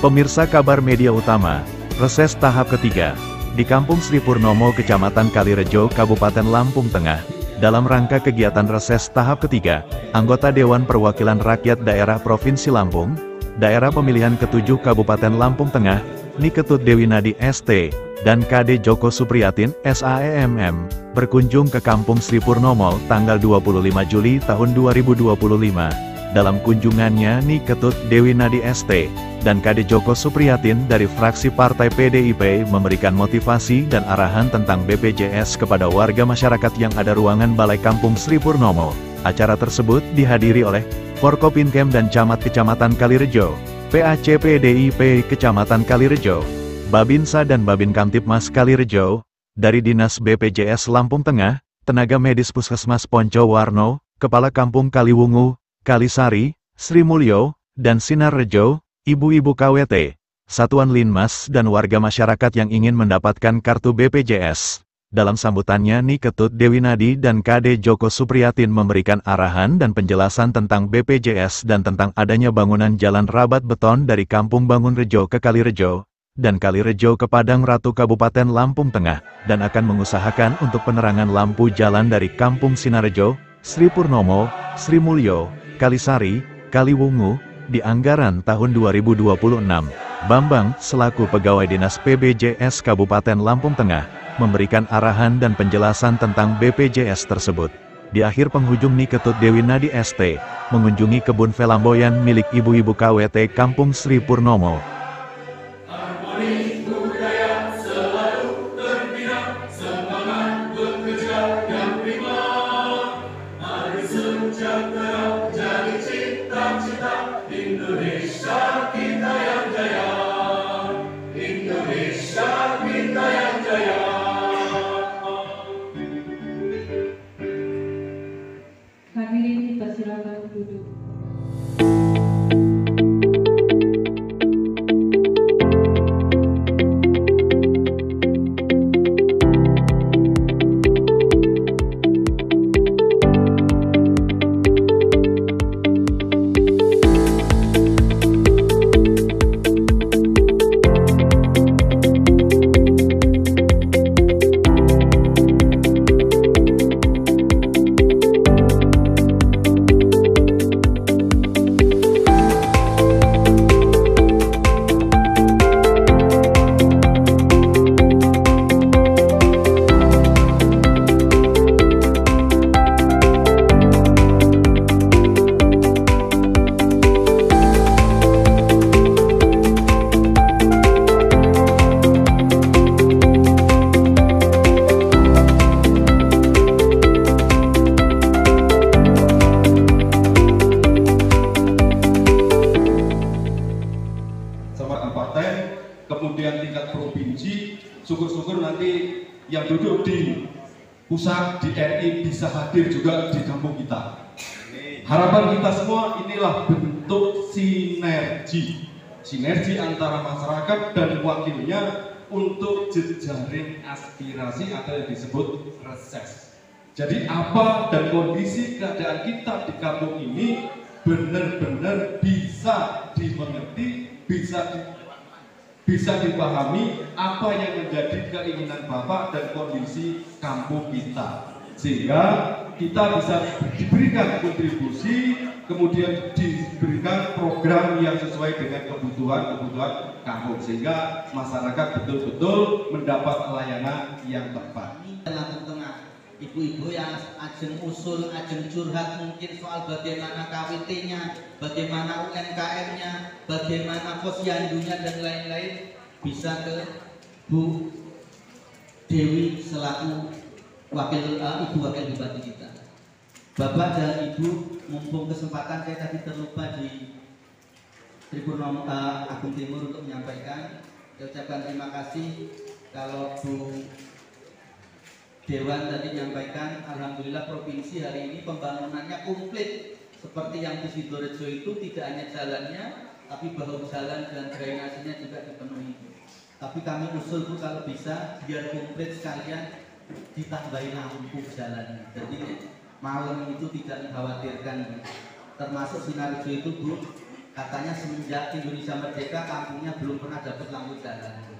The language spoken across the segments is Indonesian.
Pemirsa Kabar Media Utama, reses tahap ketiga, di Kampung Sri Purnomo, Kecamatan Kalirejo, Kabupaten Lampung Tengah. Dalam rangka kegiatan reses tahap ketiga, anggota Dewan Perwakilan Rakyat Daerah Provinsi Lampung, Daerah Pemilihan ke-7 Kabupaten Lampung Tengah, Niketut Dewi Nadi ST, dan KD Joko Supriyatin SAEMM, berkunjung ke Kampung Sri Purnomo tanggal 25 Juli tahun 2025. Dalam kunjungannya, Niketut Dewi Nadi ST, dan KD Joko Supriyatin dari fraksi Partai PDIP memberikan motivasi dan arahan tentang BPJS kepada warga masyarakat yang ada ruangan Balai Kampung Sri Purnomo. Acara tersebut dihadiri oleh Forkopimkem dan Camat Kecamatan Kalirejo, PAC PDIP Kecamatan Kalirejo, Babinsa dan Babin Kamtipmas Kalirejo, dari Dinas BPJS Lampung Tengah, tenaga medis Puskesmas Ponco Warno, Kepala Kampung Kaliwungu, Kalisari, Sri Mulyo, dan Sinar Rejo, ibu-ibu KWT, Satuan Linmas dan warga masyarakat yang ingin mendapatkan kartu BPJS. Dalam sambutannya, Niketut Dewi Nadi dan KD Joko Supriyatin memberikan arahan dan penjelasan tentang BPJS dan tentang adanya bangunan jalan rabat beton dari Kampung Bangunrejo ke Kalirejo, dan Kalirejo ke Padang Ratu Kabupaten Lampung Tengah, dan akan mengusahakan untuk penerangan lampu jalan dari Kampung Sinarejo, Sri Purnomo, Sri Mulyo, Kalisari, Kaliwungu, di anggaran tahun 2026. Bambang, selaku Pegawai Dinas PBJS Kabupaten Lampung Tengah, memberikan arahan dan penjelasan tentang BPJS tersebut. Di akhir penghujung, Niketut Dewi Nadi ST, mengunjungi kebun Felamboyan milik ibu-ibu KWT Kampung Sri Purnomo. Indonesia kita yang jaya, Indonesia kita yang jaya. Hadirin dipersilakan duduk. Kemudian tingkat provinsi, syukur-syukur nanti yang duduk di pusat di RI bisa hadir juga di kampung kita. Harapan kita semua inilah bentuk sinergi antara masyarakat dan wakilnya untuk jejaring aspirasi atau yang disebut reses. Jadi apa dan kondisi keadaan kita di kampung ini benar-benar bisa dimengerti, bisa dipahami apa yang menjadi keinginan Bapak dan kondisi kampung kita, sehingga kita bisa diberikan kontribusi, kemudian diberikan program yang sesuai dengan kebutuhan kampung, sehingga masyarakat betul-betul mendapat layanan yang tepat. Lampung Tengah, ibu-ibu yang ajeng usul, ajeng curhat mungkin soal bagaimana KWT-nya, bagaimana UMKM-nya, bagaimana posyandunya dan lain-lain, bisa ke Bu Dewi selaku Ibu Wakil Bupati kita. Bapak dan Ibu, mumpung kesempatan saya tadi terlupa di Sri Purnomo Agung Timur untuk menyampaikan, saya ucapkan terima kasih. Kalau Bu Dewan tadi menyampaikan, alhamdulillah provinsi hari ini pembangunannya komplit. Seperti yang di Sidorejo itu tidak hanya jalannya, tapi bahu jalan dan drainasenya juga dipenuhi. Tapi kami usul Bu, kalau bisa biar komplit sekalian ditambahin lampu jalannya. Jadi malam itu tidak mengkhawatirkan. Termasuk Sinarejo itu Bu, Katanya semenjak Indonesia merdeka kampungnya belum pernah dapat lampu jalan.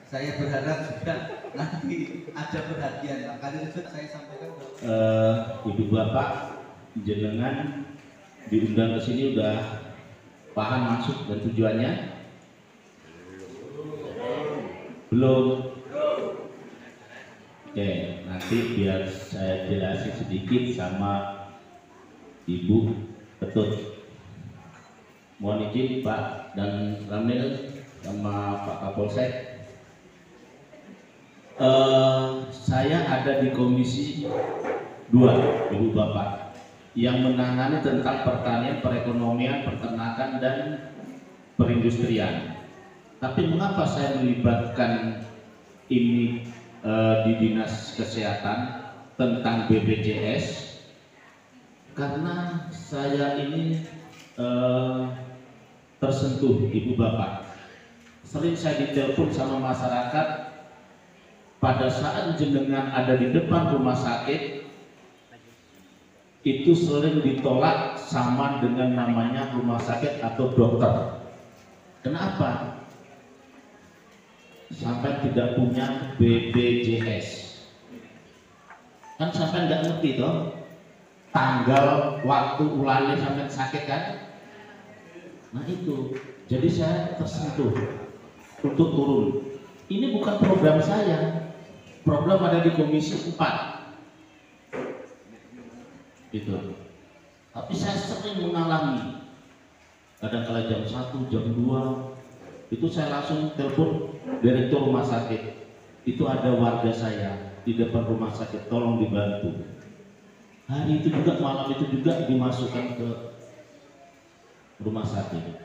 Saya berharap juga nanti ada perhatian. Kali itu saya sampaikan Ibu Bapak jenengan diundang ke sini udah paham maksud dan tujuannya? Belum? Oke, nanti biar saya jelasin sedikit sama Ibu Ketut. Mohon izin Pak dan Ramil sama Pak Kapolsek. Saya ada di Komisi 2, Ibu Bapak, yang menangani tentang pertanian, perekonomian, peternakan, dan perindustrian. Tapi mengapa saya melibatkan ini di Dinas Kesehatan tentang BPJS? Karena saya ini tersentuh, Ibu Bapak. Sering saya ditelepon sama masyarakat pada saat jenengan ada di depan rumah sakit, itu sering ditolak sama dengan namanya rumah sakit atau dokter. Kenapa? Sampai tidak punya BPJS. Kan sampai nggak ngerti toh tanggal waktu ulangnya sampai sakit kan? Nah itu, jadi saya tersentuh untuk turun. Ini bukan program saya, program ada di Komisi 4 gitu. Tapi saya sering mengalami kadang-kala jam 1, jam 2 itu saya langsung telepon direktur rumah sakit. Itu ada warga saya di depan rumah sakit, tolong dibantu. Hari itu juga, malam itu juga dimasukkan ke rumah sakit.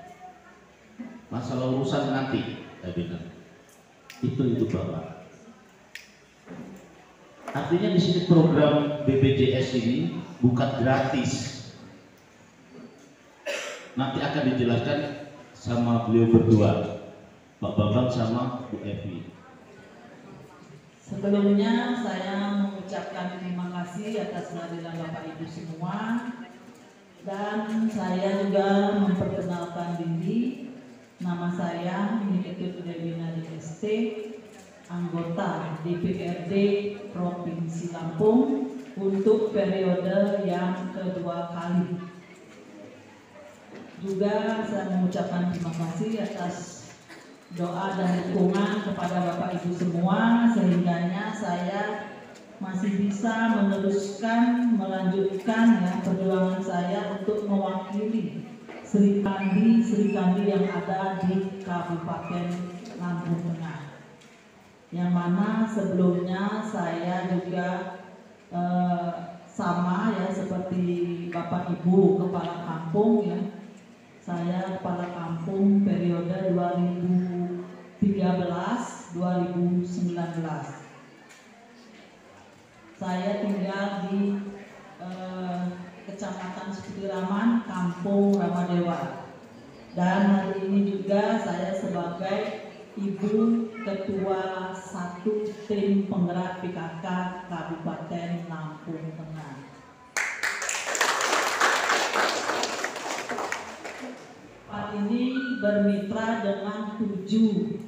Masalah urusan nanti, saya bilang. Itu Bapak. Artinya di sini program BPJS ini bukan gratis. Nanti akan dijelaskan sama beliau berdua, Pak Bambang sama Bu Evi. Sebelumnya saya mengucapkan terima kasih atas kehadiran Bapak Ibu semua, dan saya juga memperkenalkan diri. Nama saya Niketut Dewina DST, anggota DPRD Provinsi Lampung untuk periode yang kedua kali. Juga saya mengucapkan terima kasih atas doa dan dukungan kepada Bapak Ibu semua, sehingganya saya masih bisa meneruskan, melanjutkan ya perjuangan saya untuk mewakili Sri Kandi yang ada di Kabupaten Lampung Tengah. Yang mana sebelumnya saya juga sama ya seperti Bapak Ibu kepala kampung ya. Saya kepala kampung periode 2013-2019. Saya tinggal di Kecamatan Sekutiraman, Kampung Ramadewa. Dan hari ini juga saya sebagai Ibu Ketua 1 Tim Penggerak PKK Kabupaten Lampung Tengah. Pak ini bermitra dengan 7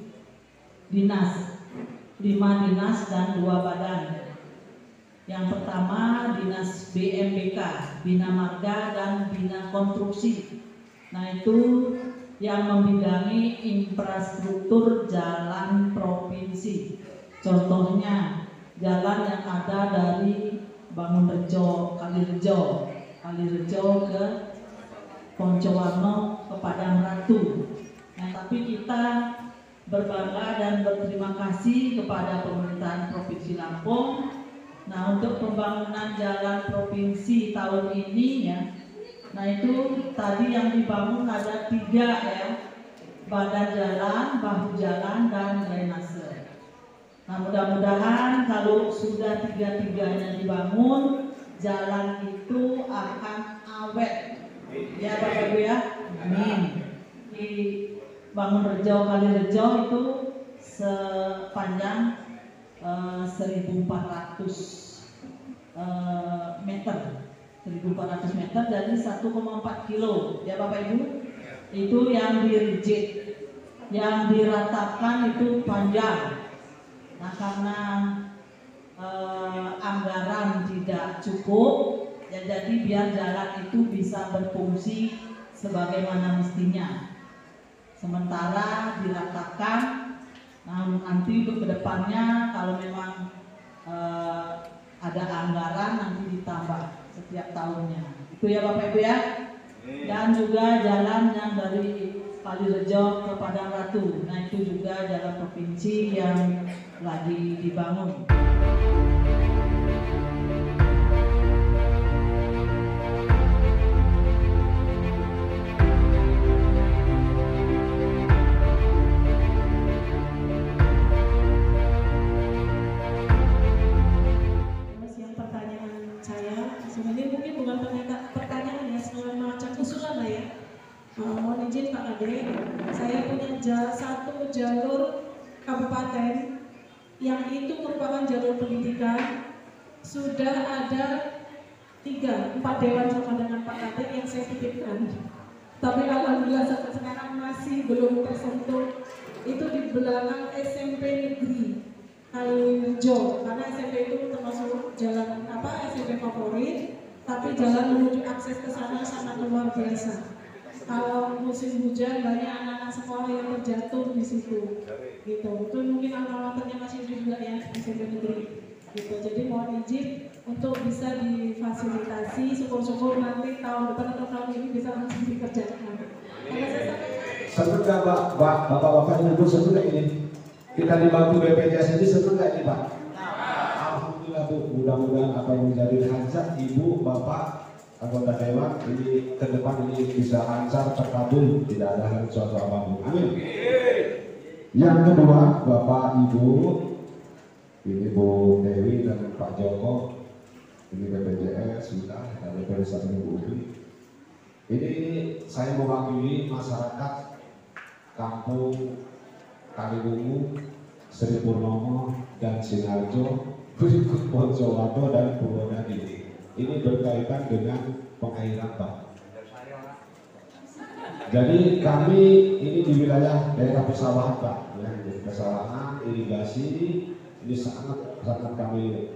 dinas, 5 dinas dan 2 badan. Yang pertama Dinas BMBK, Bina Marga dan Bina Konstruksi. Nah itu yang membidangi infrastruktur jalan provinsi. Contohnya jalan yang ada dari Bangunrejo, Kalirejo ke Poncowarno ke Padang Ratu. Nah, tapi kita berbangga dan berterima kasih kepada pemerintahan Provinsi Lampung. Nah, untuk pembangunan jalan provinsi tahun ini ya, nah itu tadi yang dibangun ada 3 ya, badan jalan, bahu jalan, dan drainase. Nah, mudah-mudahan kalau sudah 3-tiganya dibangun, jalan itu akan awet. Ya Bapak Ibu ya, amin. Di Bangunrejo Kalirejo itu sepanjang 1.400 meter, 1.400 meter dari 1,4 kilo ya Bapak Ibu. itu yang dirigit, yang diratakan itu panjang. Nah karena anggaran tidak cukup, ya jadi biar jalan itu bisa berfungsi sebagaimana mestinya. Sementara diratakan, nah nanti untuk kedepannya kalau memang ada anggaran nanti ditambah setiap tahunnya. Itu ya Bapak Ibu ya. Dan juga jalan yang dari Kalirejo ke Padang Ratu, nah itu juga jalan provinsi yang lagi dibangun. Yang pertanyaan saya sebenarnya mungkin bukan pertanyaan ya, semacam usulan lah ya. Mohon izin Pak Kade, saya punya satu jalur kabupaten yang itu merupakan jalur pendidikan. Sudah ada 3-4 dewan sama dengan Pak Kade yang saya titipkan. Tapi alhamdulillah sampai sekarang masih belum tersentuh. Itu di belakang SMP Negeri Kalirejo, karena SMP itu termasuk jalan SMP favorit, tapi jalan menuju akses ke sana sangat luar biasa. Kalau musim hujan banyak anak-anak sekolah yang terjatuh di situ, gitu. Itu mungkin alma-maternya masih juga ya SMP Negeri, gitu. Jadi mohon izin untuk bisa difasilitasi, syukur-syukur nanti tahun depan atau tahun ini bisa langsung dikerjakan. Senang nggak Bapak-Bapak Ibu, senang nggak ini? Kita dibantu BPJS ini, senang nggak ini Pak? Alhamdulillah Bu, mudah-mudahan apa yang menjadi hajat Ibu, Bapak, anggota dewan ini ke depan ini bisa lancar terkabul, tidak ada suatu apapun. Amin. Yang kedua, Bapak Ibu, ini Bu Dewi dan Pak Joko, ini BPJS sudah dari perusahaan Bu Ubi. Ini saya mewakili masyarakat Kampung Kaliwungu, Sri Purnomo dan Sinarjo, berikut Bonjowato dan Purwodadi. Ini berkaitan dengan pengairan Pak. Jadi kami ini di wilayah daerah pesawahan Pak, ya, pesawahan, irigasi, ini sangat kami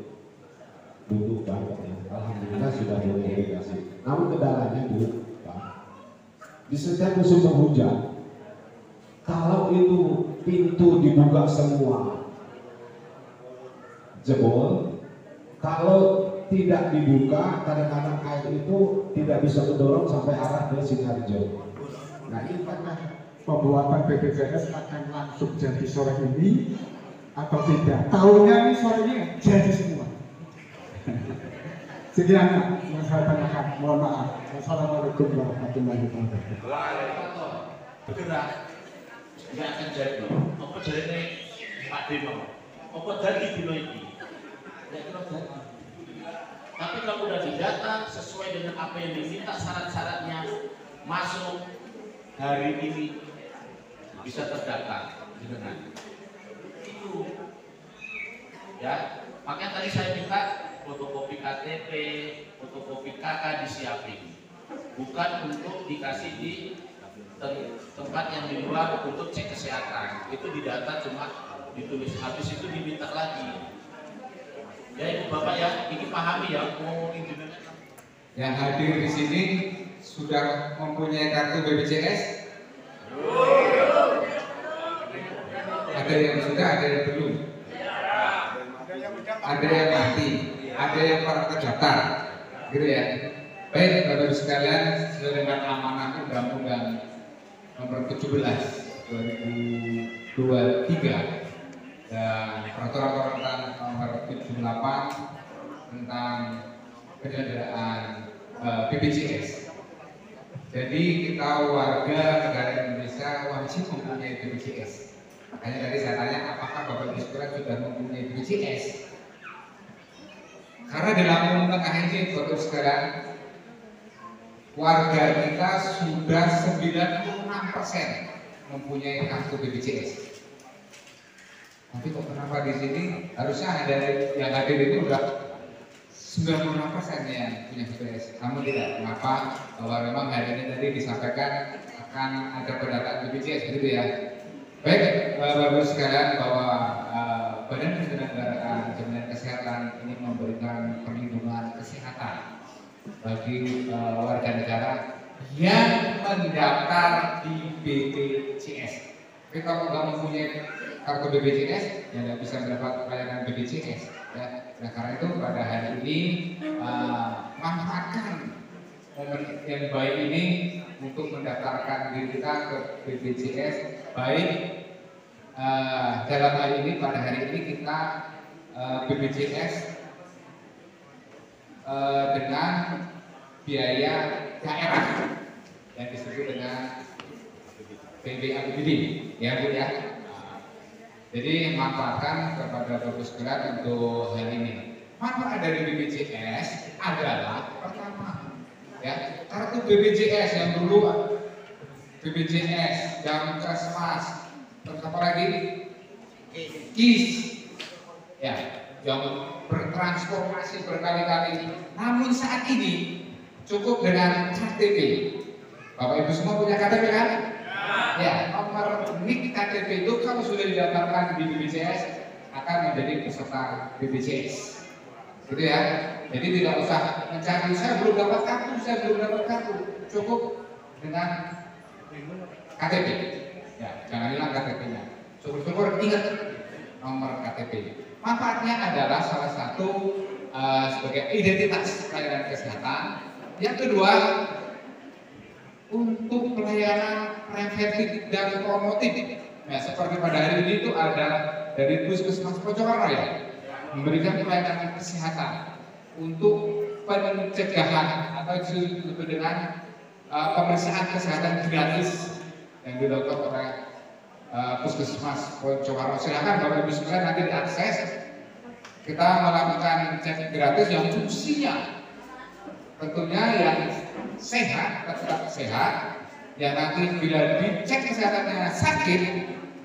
butuhkan Pak. Ya. Alhamdulillah sudah mulai irigasi. Namun kendalanya Bu, Pak, di setiap musim penghujan, kalau itu pintu dibuka semua jebol, kalau tidak dibuka, kadang-kadang air itu tidak bisa mendorong sampai arah ke Sinarjo. Nah ini karena pembuatan BPJS akan langsung jadi sore ini atau tidak? Tahunnya ini sore ini jadi semua. Sekian yang saya tanyakan. Mohon maaf. Wassalamualaikum warahmatullahi wabarakatuh. Bergerak, nggak akan jadi. Apa jadi Pak Dino? Apa jadi Dino ini? Nggak kira jadi. Tapi kalau udah didata sesuai dengan apa yang diminta syarat-syaratnya masuk hari ini bisa terdata dengan itu ya. Makanya tadi saya minta fotokopi KTP, fotokopi KK disiapin, bukan untuk dikasih di tempat yang di luar untuk cek kesehatan. Itu didata cuma ditulis, habis itu diminta lagi. Ya Ibu Bapak ya, ini pahami ya, mau intinya. Yang hadir di sini sudah mempunyai kartu BPJS? Ada yang sudah, ada yang belum. Ada yang mati, ada yang pernah terdaftar, gitu ya. Baik, Bapak Ibu sekalian, sesuai dengan amanah Undang-Undang Nomor 17 2023 dan Peraturan Nomor 78 tentang penyelenggaraan BPJS. Jadi kita warga negara Indonesia wajib mempunyai BPJS. Makanya tadi saya tanya apakah Bapak Ibu sekalian sudah mempunyai BPJS? Karena di Lampung Tengah ini Bapak Ibu sekalian, warga kita sudah 96% mempunyai kartu BPJS. Tapi kok kenapa di sini harusnya ada yang hadir ini udah 96% yang punya BPJS. Namun tidak. Kenapa? Bahwa memang hari ini tadi disampaikan akan ada pendataan BPJS gitu ya. Baik, Bapak-Ibu sekalian, bahwa Badan Penyelenggaraan Jaminan Kesehatan ini memberikan perlindungan kesehatan bagi warga negara yang mendaftar di BPJS. Tapi kalau nggak mempunyai kartu BPJS, ya nggak bisa mendapat layanan BPJS. Ya. Nah, karena itu pada hari ini manfaatkan momen yang baik ini untuk mendaftarkan diri kita ke BPJS. Baik dalam hal ini pada hari ini kita BPJS dengan biaya daerah yang disebut dengan PBAPBD, ya Bu ya. Jadi manfaatkan kepada Bapak sekalian untuk hal ini. Manfaat dari BPJS adalah pertama, ya, kartu BPJS yang dulu BPJS, jam Krismas, terus apa lagi? KIS, ya, yang bertransformasi berkali-kali. Namun saat ini cukup dengan KTP. Bapak Ibu semua punya KTP kan? Ya, nomor NIK KTP itu kalau sudah didaftarkan di BPJS akan menjadi peserta BPJS. Gitu ya. Jadi tidak usah mencari saya belum dapat kartu, cukup dengan KTP. Ya, jangan hilang KTP-nya. Syukur-syukur ingat nomor KTP. Manfaatnya adalah salah satu sebagai identitas pelayanan kesehatan. Yang kedua, untuk pelayanan preventif dan promotif. Ya, seperti pada hari ini itu ada dari Puskesmas Pojowarno ya, memberikan pelayanan kesehatan untuk pencegahan atau disebut dengan pemeriksaan kesehatan gratis yang dilakukan oleh Puskesmas Pojowarno. Silakan Bapak Ibu sekalian nanti diakses. Kita melakukan cek gratis yang fungsinya tentunya yang sehat, tetap sehat, yang nanti bila dicek kesehatannya sakit,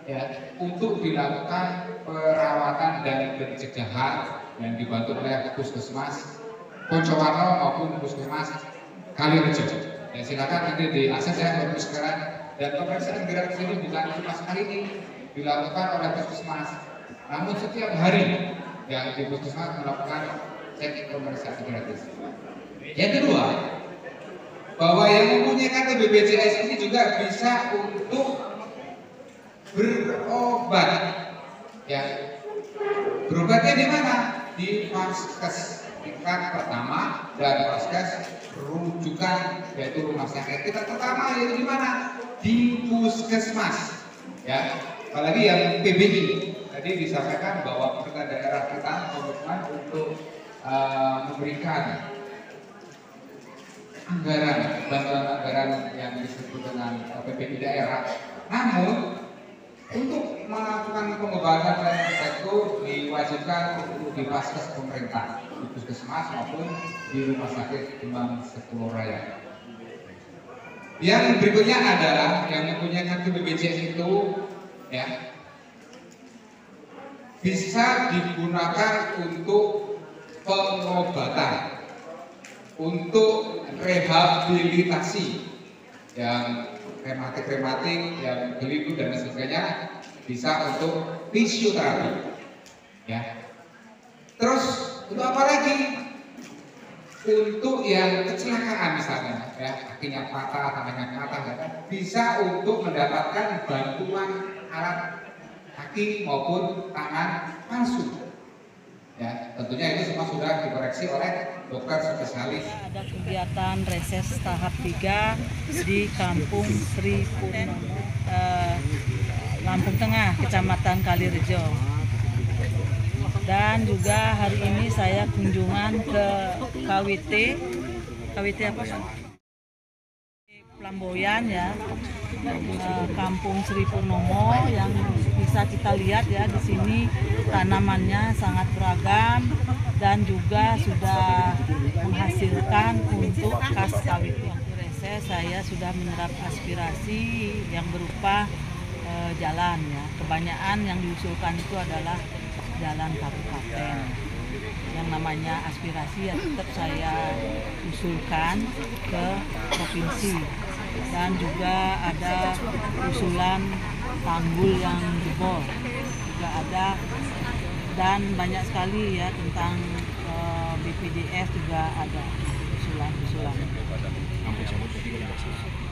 ya, untuk dilakukan perawatan dan pencegahan yang dibantu oleh Puskesmas Pojowarno maupun Puskesmas Kalirejo. Ya, silakan nanti diakses ya Bapak sekarang. Dan pemeriksaan gratis ini bukan cuma sekali ini dilakukan oleh Puskesmas, namun setiap hari yang di Puskesmas melakukan cek pemeriksaan gratis. Yang kedua, bahwa yang mempunyai kartu BPJS ini juga bisa untuk berobat. Ya, berobatnya di mana? Di Vaskes tingkat pertama dan Vaskes rujukan yaitu rumah sakit tingkat pertama yaitu di mana? Di Puskesmas. Ya, apalagi yang PBI. Tadi disampaikan bahwa pemerintah daerah kita komitmen untuk memberikan bantuan anggaran yang disebut dengan PPI daerah. Namun untuk melakukan pengobatan lain itu diwajibkan untuk di Vaskes pemerintah, di Puskesmas maupun di Rumah Sakit Kembang Sepuluh Raya. Yang berikutnya adalah yang mempunyai kartu BPJS itu, ya, bisa digunakan untuk pengobatan, untuk rehabilitasi yang rematik, yang geliku dan sebagainya, bisa untuk fisioterapi. Ya. Terus untuk apa lagi? Untuk yang kecelakaan misalnya, ya, kakinya patah, tangannya patah, ya, bisa untuk mendapatkan bantuan alat kaki maupun tangan palsu. Ya, tentunya itu semua sudah dikoreksi oleh dokter spesialis. Ada kegiatan reses tahap 3 di Kampung Sri Purnomo, Lampung Tengah, Kecamatan Kalirejo. Dan juga hari ini saya kunjungan ke KWT apa ya? Pelamboyan ya, Kampung Sri Purnomo yang bisa kita lihat ya di sini tanamannya sangat beragam dan juga sudah menghasilkan untuk khas KWT. Reses saya sudah menyerap aspirasi yang berupa jalan ya. Kebanyakan yang diusulkan itu adalah jalan kabupaten. Yang namanya aspirasi ya tetap saya usulkan ke provinsi. dan juga ada usulan tanggul yang jebol juga ada, dan banyak sekali ya tentang BPJS juga ada usulan.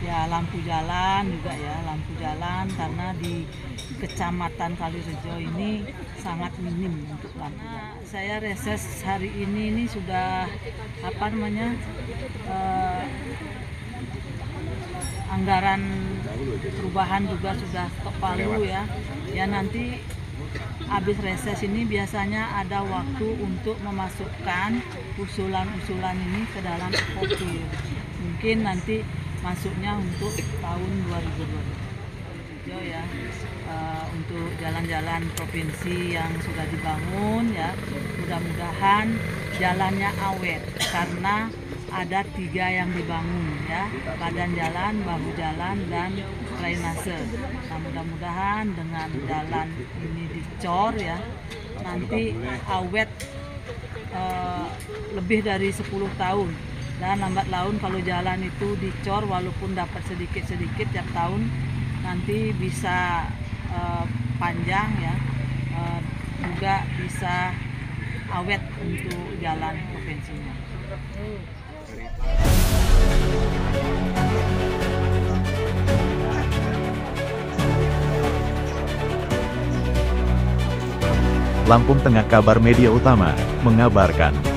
Ya, lampu jalan juga ya, lampu jalan karena di Kecamatan Kalirejo ini sangat minim untuk lampu jalan. Saya reses hari ini sudah anggaran perubahan juga sudah ketok palu ya. Ya nanti habis reses ini biasanya ada waktu untuk memasukkan usulan-usulan ini ke dalam kopir. Mungkin nanti masuknya untuk tahun 2020 ya, untuk jalan-jalan provinsi yang sudah dibangun ya, mudah-mudahan jalannya awet karena ada 3 yang dibangun ya, badan jalan, bahu jalan, dan drainase. Nah, mudah-mudahan dengan jalan ini dicor ya, nanti awet lebih dari 10 tahun. Dan lambat laun kalau jalan itu dicor walaupun dapat sedikit-sedikit tiap tahun, nanti bisa panjang ya, juga bisa awet untuk jalan provinsinya. Lampung Tengah Kabar Media Utama mengabarkan.